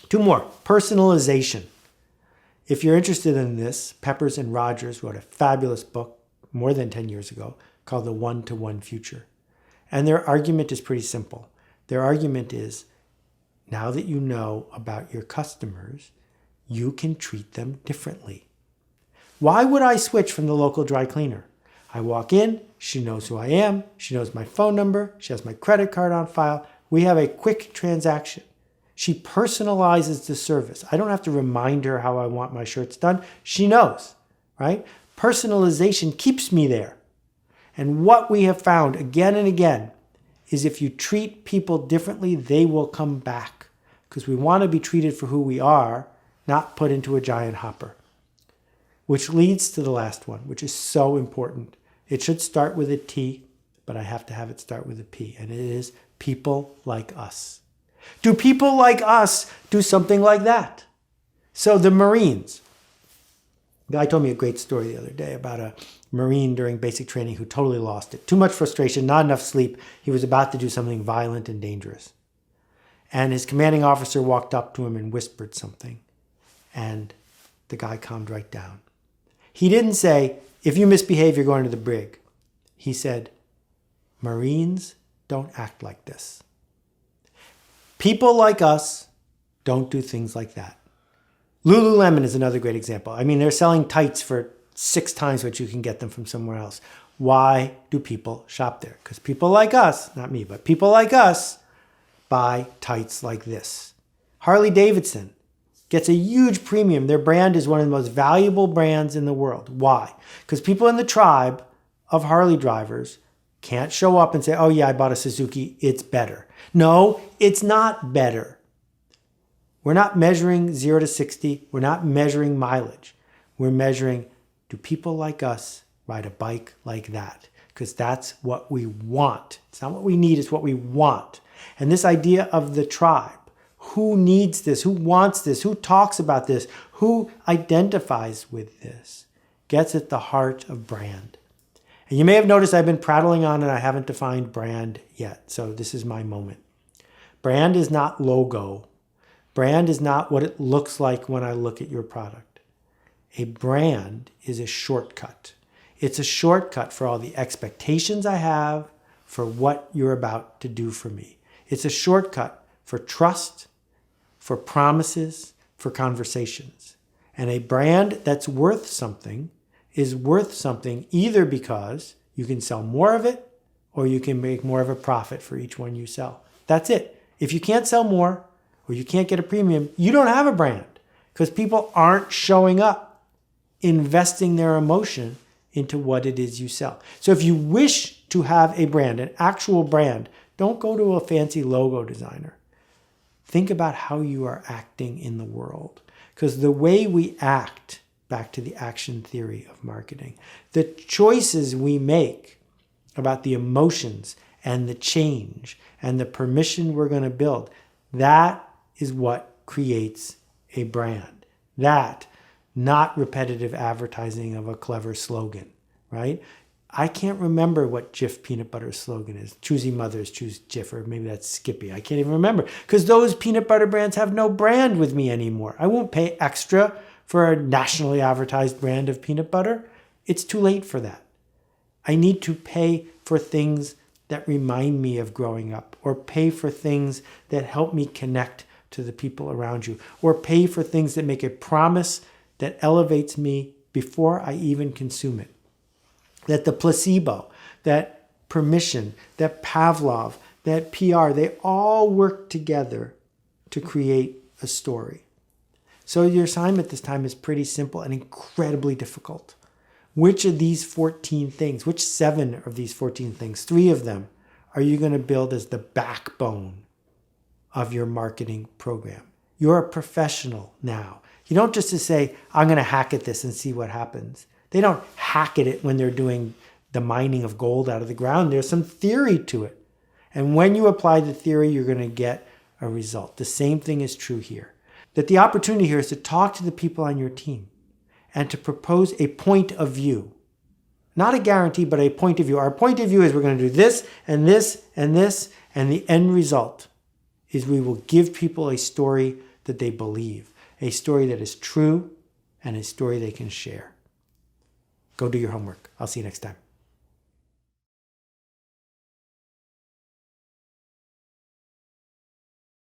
Two more. Personalization. If you're interested in this, Peppers and Rogers wrote a fabulous book more than 10 years ago called The One-to-One Future. And their argument is pretty simple. Their argument is, now that you know about your customers, you can treat them differently. Why would I switch from the local dry cleaner? I walk in, she knows who I am, she knows my phone number, she has my credit card on file. We have a quick transaction. She personalizes the service. I don't have to remind her how I want my shirts done. She knows, right? Personalization keeps me there. And what we have found again and again is if you treat people differently, they will come back. Because we want to be treated for who we are, not put into a giant hopper. Which leads to the last one, which is so important. It should start with a T, but I have to have it start with a P. And it is people like us. Do people like us do something like that? So the Marines. The guy told me a great story the other day about a Marine during basic training who totally lost it. Too much frustration, not enough sleep. He was about to do something violent and dangerous. And his commanding officer walked up to him and whispered something. And the guy calmed right down. He didn't say, if you misbehave, you're going to the brig. He said, Marines don't act like this. People like us don't do things like that. Lululemon is another great example. I mean, they're selling tights for 6 times what you can get them from somewhere else. Why do people shop there? Because people like us, not me, but people like us buy tights like this. Harley Davidson gets a huge premium. Their brand is one of the most valuable brands in the world. Why? Because people in the tribe of Harley drivers can't show up and say, oh yeah, I bought a Suzuki, it's better. No, it's not better. We're not measuring 0 to 60. We're not measuring mileage. We're measuring, do people like us ride a bike like that? Because that's what we want. It's not what we need, it's what we want. And this idea of the tribe, who needs this? Who wants this? Who talks about this? Who identifies with this? Gets at the heart of brand. And you may have noticed I've been prattling on and I haven't defined brand yet. So this is my moment. Brand is not logo. Brand is not what it looks like when I look at your product. A brand is a shortcut. It's a shortcut for all the expectations I have for what you're about to do for me. It's a shortcut for trust, for promises, for conversations. And a brand that's worth something is worth something either because you can sell more of it or you can make more of a profit for each one you sell. That's it. If you can't sell more or you can't get a premium, you don't have a brand because people aren't showing up, investing their emotion into what it is you sell. So if you wish to have a brand, an actual brand, don't go to a fancy logo designer. Think about how you are acting in the world. Because the way we act, back to the action theory of marketing, the choices we make about the emotions and the change and the permission we're going to build, that is what creates a brand. That, not repetitive advertising of a clever slogan, right? I can't remember what Jif peanut butter slogan is. Choosy mothers choose Jif, or maybe that's Skippy. I can't even remember because those peanut butter brands have no brand with me anymore. I won't pay extra for a nationally advertised brand of peanut butter. It's too late for that. I need to pay for things that remind me of growing up, or pay for things that help me connect to the people around you, or pay for things that make a promise that elevates me before I even consume it. That the placebo, that permission, that Pavlov, that PR, they all work together to create a story. So your assignment this time is pretty simple and incredibly difficult. Which of these 14 things, which 7 of these 14 things, 3 of them, are you going to build as the backbone of your marketing program? You're a professional now. You don't just say, I'm going to hack at this and see what happens. They don't hack at it when they're doing the mining of gold out of the ground. There's some theory to it. And when you apply the theory, you're going to get a result. The same thing is true here. That the opportunity here is to talk to the people on your team and to propose a point of view. Not a guarantee, but a point of view. Our point of view is we're going to do this and this and this, and the end result is we will give people a story that they believe, a story that is true, and a story they can share. Go do your homework. I'll see you next time.